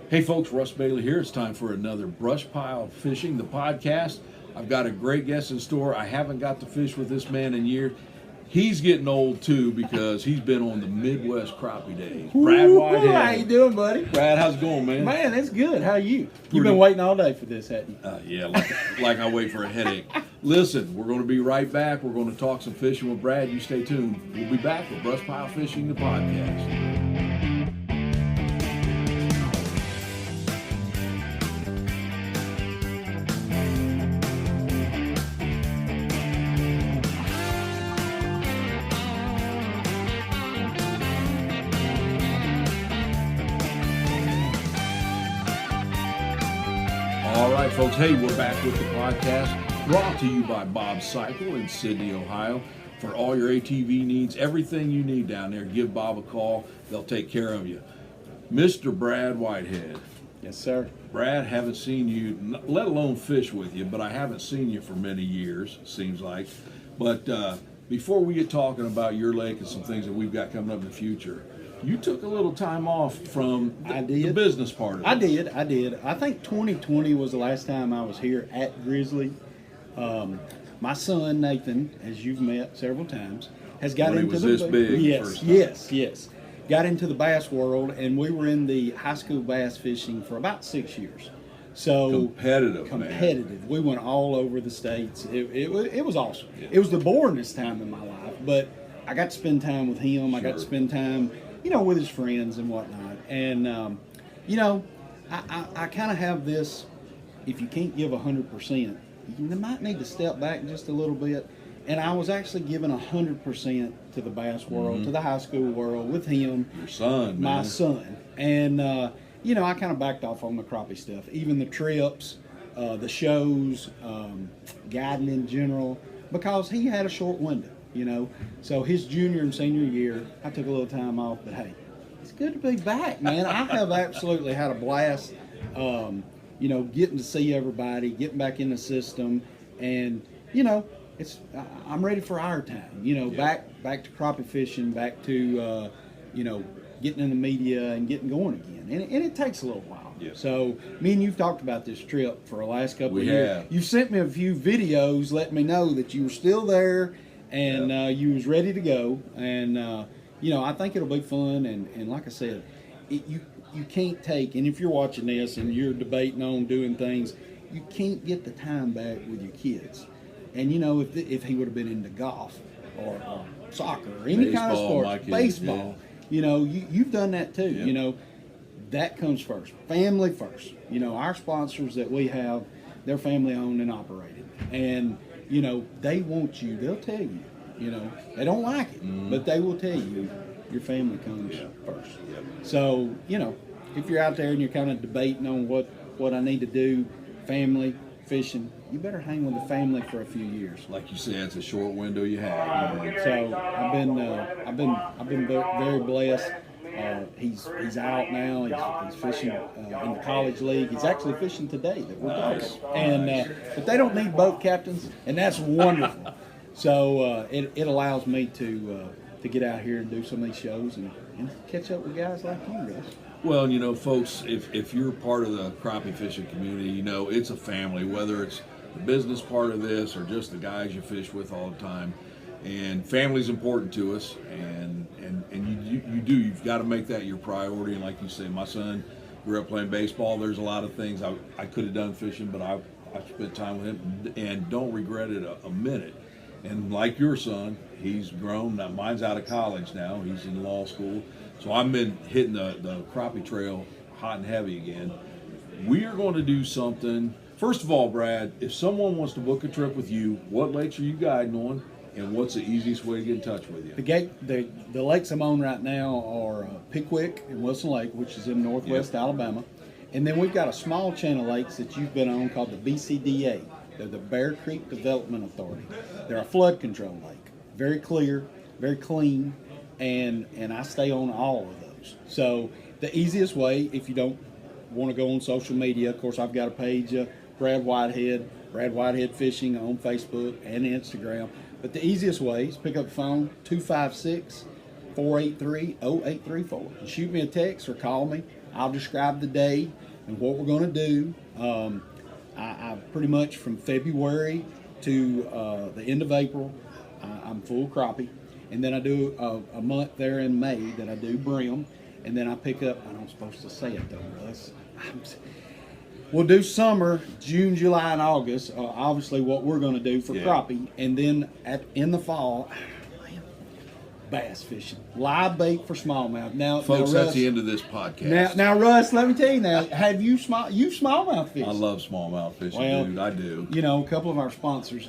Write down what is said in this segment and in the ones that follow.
Hey folks, Russ Bailey here. It's time for another BrushPile Fishing, the podcast. I've got a great guest in store. I haven't got to fish with this man in years. He's getting old too because he's been on the Midwest Crappie Days. Brad Whitehead. How you doing, buddy? Brad, how's it going, man? Man, it's good. How are you? Pretty- You've been waiting all day for this, haven't you? Yeah, like I wait for a headache. Listen, we're going to be right back. We're going to talk some fishing with Brad. You stay tuned. We'll be back with BrushPile Fishing, the podcast. All right, folks. Hey, we're back with the podcast brought to you by Bob's Cycle in Sydney, Ohio. For all your ATV needs, everything you need down there, give Bob a call. They'll take care of you. Mr. Brad Whitehead. Yes, sir. Brad, haven't seen you, let alone fish with you, but I haven't seen you for many years, seems like. But before we get talking about your lake and some things that we've got coming up in the future, you took a little time off from the business part of it. I did. I think 2020 was the last time I was here at Grizzly. My son, Nathan, as you've met several times, has got When he into was the this big yes, first time. yes. Got into the bass world, and we were in the high school bass fishing for about 6 years. So Competitive. We went all over the states. It was awesome. Yeah. It was the boringest time in my life, but I got to spend time with him. I got to Sure. spend time, with his friends and whatnot. And I kind of have this: if you can't give 100%, you might need to step back just a little bit. And I was actually giving 100% to the bass world, to the high school world with him. Your son, My man. son. And, I kind of backed off on the crappie stuff, even the trips, the shows, guiding in general, because he had a short window, So his junior and senior year, I took a little time off, but hey, it's good to be back, man. I have absolutely had a blast, getting to see everybody, getting back in the system, and, I'm ready for our time, back to crappie fishing, back to, getting in the media and getting going again. And it takes a little while. Yeah. So me and you've talked about this trip for the last couple of We years. have. You sent me a few videos letting me know that you were still there and you was ready to go. And, I think it'll be fun. And like I said, you can't take, and if you're watching this and you're debating on doing things, you can't get the time back with your kids. And, if he would have been into golf or soccer or any kind of Baseball, my sport, kids, baseball, you've done that too. Yeah. That comes first. Family first. Our sponsors that we have, they're family owned and operated. And, they want you, they'll tell you, they don't like it, but they will tell you your family comes first. Yep. So, if you're out there and you're kind of debating on what I need to do, family, fishing, you better hang with the family for a few years. Like you said, it's a short window you have. So I've been very blessed. He's out now. He's fishing in the college league. He's actually fishing today that we're talking. And but they don't need boat captains, and that's wonderful. So it allows me to get out here and do some of these shows and catch up with guys like you, Russ. Well, folks, if you're part of the crappie fishing community, it's a family, whether it's the business part of this or just the guys you fish with all the time. And family's important to us, and you've got to make that your priority. And like you say, my son grew up playing baseball. There's a lot of things I could have done fishing, but I spent time with him and don't regret it a minute. And like your son, he's grown. Now, mine's out of college now. He's in law school. So I've been hitting the crappie trail hot and heavy again. We are going to do something. First of all, Brad, if someone wants to book a trip with you, what lakes are you guiding on, and what's the easiest way to get in touch with you? The lakes I'm on right now are Pickwick and Wilson Lake, which is in northwest Alabama. And then we've got a small chain of lakes that you've been on called the BCDA. They're the Bear Creek Development Authority. They're a flood control lake. Very clear, very clean, and I stay on all of those. So the easiest way, if you don't want to go on social media, of course I've got a page, Brad Whitehead Fishing on Facebook and Instagram. But the easiest way is pick up the phone, 256-483-0834. And shoot me a text or call me. I'll describe the day and what we're going to do. I pretty much from February to the end of April, I'm full crappie. And then I do a month there in May that I do brim. And then I pick up, I don't supposed to say it though, Russ. We'll do summer, June, July, and August. Obviously what we're going to do for crappie. And then in the fall, bass fishing, live bait for smallmouth. Now, folks, Russ, that's the end of this podcast. Now, Russ, let me tell you now. Have you smallmouth fished? I love smallmouth fishing, dude. I do. You know, a couple of our sponsors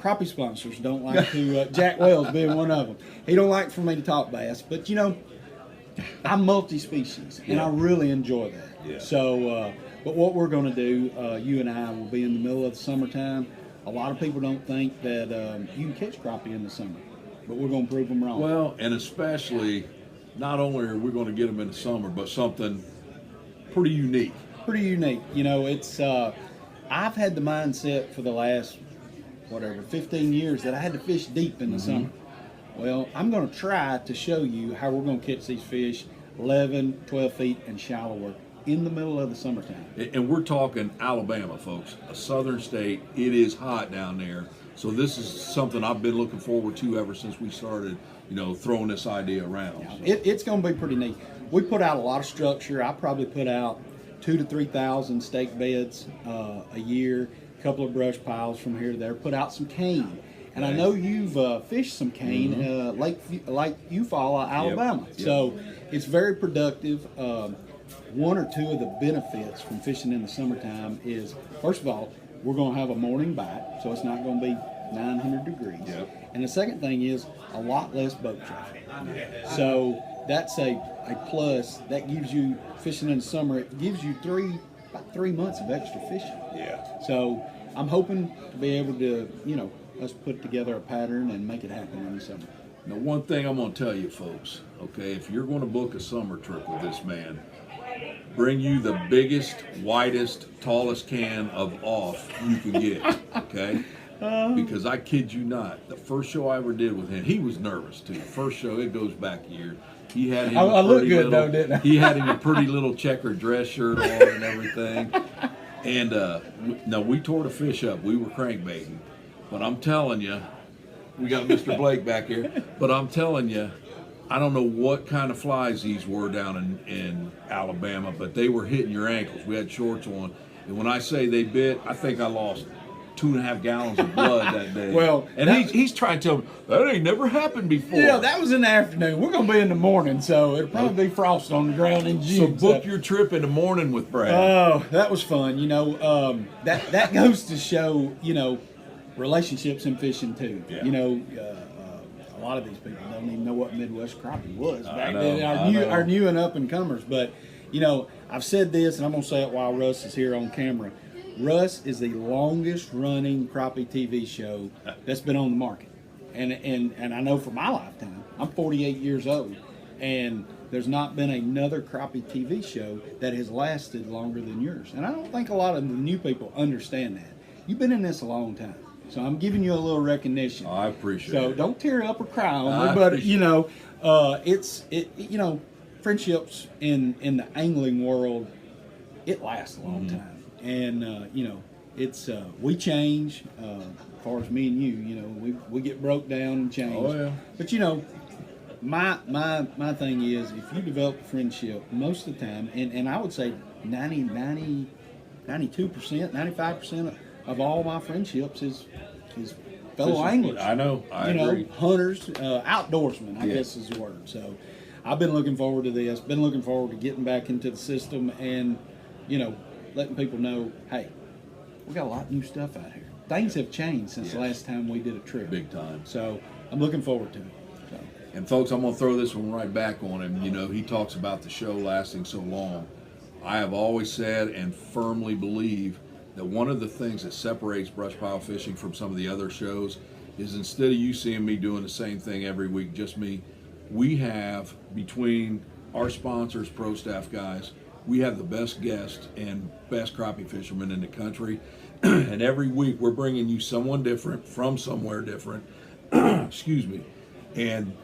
crappie sponsors don't like to. Jack Wells being one of them. He don't like for me to talk bass, but you know, I'm multi-species and I really enjoy that. Yeah. So, but what we're going to do, you and I will be in the middle of the summertime. A lot of people don't think that you can catch crappie in the summer. But we're going to prove them wrong. Well, and especially, not only are we going to get them in the summer, but something pretty unique. Pretty unique. You know, it's, I've had the mindset for the last, 15 years that I had to fish deep in the summer. Well, I'm going to try to show you how we're going to catch these fish 11, 12 feet and shallower in the middle of the summertime. And we're talking Alabama, folks, a southern state. It is hot down there. So this is something I've been looking forward to ever since we started, throwing this idea around. Yeah, it's going to be pretty neat. We put out a lot of structure. I probably put out 2,000 to 3,000 stake beds a year, a couple of brush piles from here to there. Put out some cane. And I know you've fished some cane, like Eufaula, Alabama. Yep. So it's very productive. One or two of the benefits from fishing in the summertime is, first of all, we're going to have a morning bite, so it's not going to be 900 degrees. Yep. And the second thing is a lot less boat traffic. So that's a plus. That gives you, fishing in the summer, it gives you about 3 months of extra fishing. Yeah. So I'm hoping to be able to, us put together a pattern and make it happen in the summer. Now, one thing I'm going to tell you, folks, okay, if you're going to book a summer trip with this man, bring you the biggest, widest, tallest can of off you can get, okay? Because I kid you not, the first show I ever did with him, he was nervous too. First show, it goes back a year. He had him I look good though, didn't I? He had him a pretty little checkered dress shirt on and everything. And no, we tore the fish up. We were crankbaiting. But I'm telling you, we got Mr. Blake back here. But I'm telling you, I don't know what kind of flies these were down in Alabama, but they were hitting your ankles. We had shorts on. And when I say they bit, I think I lost 2.5 gallons of blood that day. Well, and he's trying to tell me, that ain't never happened before. Yeah, that was in the afternoon. We're going to be in the morning, so it'll probably be frost on the ground in June. So book your trip in the morning with Brad. Oh, that was fun. That goes to show, relationships in fishing too. Yeah. A lot of these people don't even know what Midwest crappie was back know, then. Our new and up and comers. But I've said this, and I'm gonna say it while Russ is here on camera. Russ is the longest running crappie TV show that's been on the market, and I know for my lifetime, I'm 48 years old, and there's not been another crappie TV show that has lasted longer than yours. And I don't think a lot of the new people understand that. You've been in this a long time. So I'm giving you a little recognition. I appreciate it. So don't tear up or cry on me, but friendships in the angling world, it lasts a long time, and we change. As far as me and you, we get broke down and change. Oh yeah. But my thing is, if you develop a friendship, most of the time, and I would say 92%, 95% of all my friendships is fellow anglers. I know. I agree. Hunters, outdoorsmen, I guess is the word. So I've been looking forward to this, been looking forward to getting back into the system and, letting people know, hey, we got a lot of new stuff out here. Things have changed since the last time we did a trip. Big time. So I'm looking forward to it. So. And folks, I'm going to throw this one right back on him. He talks about the show lasting so long. I have always said and firmly believe that one of the things that separates BrushPile Fishing from some of the other shows is instead of you seeing me doing the same thing every week, just me, we have, between our sponsors, Pro Staff guys, we have the best guests and best crappie fishermen in the country. And every week we're bringing you someone different from somewhere different. Excuse me. And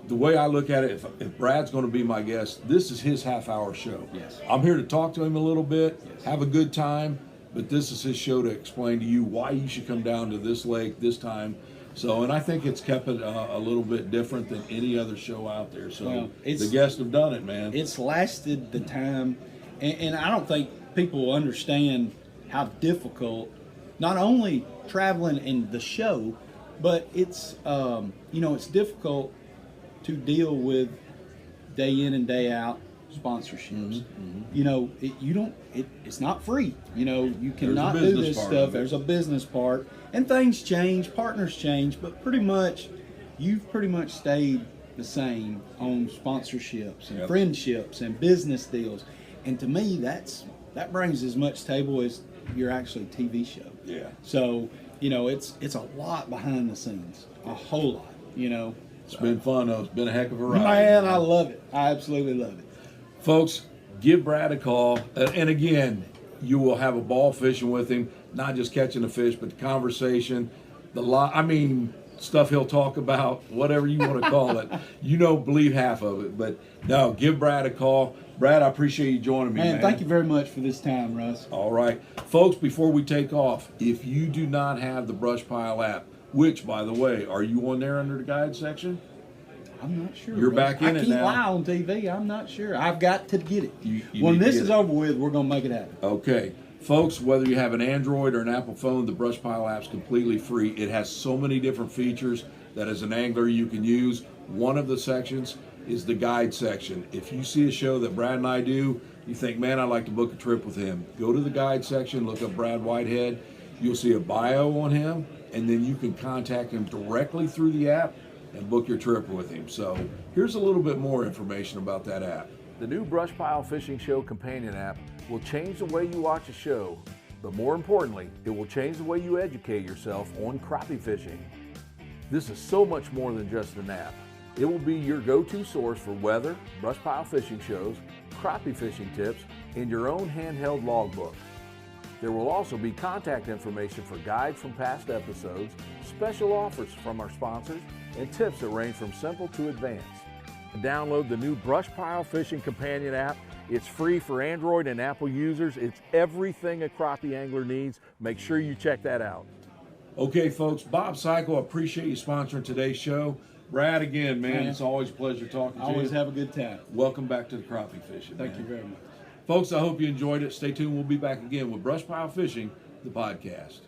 the way I look at it, if Brad's going to be my guest, this is his half-hour show. Yes. I'm here to talk to him a little bit, Yes. have a good time, but this is his show to explain to you why you should come down to this lake this time. So, and I think it's kept it a little bit different than any other show out there. So, Well, the guests have done it, man. It's lasted the time, and I don't think people understand how difficult not only traveling in the show, but it's it's difficult to deal with day in and day out sponsorships. It's not free. You cannot do this stuff. There's a business part, and things change, partners change, but you've pretty much stayed the same on sponsorships and friendships and business deals. And to me, that brings as much table as your actually TV show. Yeah. So, it's a lot behind the scenes, a whole lot, It's been fun, though. It's been a heck of a ride. Man, I love it. I absolutely love it. Folks, give Brad a call. And again, you will have a ball fishing with him, not just catching the fish, but the conversation, stuff he'll talk about, whatever you want to call it. Believe half of it. But no, give Brad a call. Brad, I appreciate you joining me, man. Thank you very much for this time, Russ. All right. Folks, before we take off, if you do not have the BrushPile app, which, by the way, are you on there under the guide section? I'm not sure. You're back in it now. I can't lie on TV. I'm not sure. I've got to get it. You when this is over with, we're going to make it happen. Okay. Folks, whether you have an Android or an Apple phone, the BrushPile app's completely free. It has so many different features that as an angler you can use. One of the sections is the guide section. If you see a show that Brad and I do, you think, man, I'd like to book a trip with him, go to the guide section, look up Brad Whitehead. You'll see a bio on him, and then you can contact him directly through the app and book your trip with him. So here's a little bit more information about that app. The new BrushPile Fishing Show companion app will change the way you watch a show, but more importantly, it will change the way you educate yourself on crappie fishing. This is so much more than just an app. It will be your go-to source for weather, BrushPile fishing shows, crappie fishing tips, and your own handheld logbook. There will also be contact information for guides from past episodes, special offers from our sponsors, and tips that range from simple to advanced. Download the new BrushPile Fishing Companion app. It's free for Android and Apple users. It's everything a crappie angler needs. Make sure you check that out. Okay, folks, Bob Cycle, appreciate you sponsoring today's show. Brad, again, man, it's always a pleasure talking to you. Always have a good time. Welcome back to the crappie fishing. Thank you very much. Folks, I hope you enjoyed it. Stay tuned. We'll be back again with BrushPile Fishing, the podcast.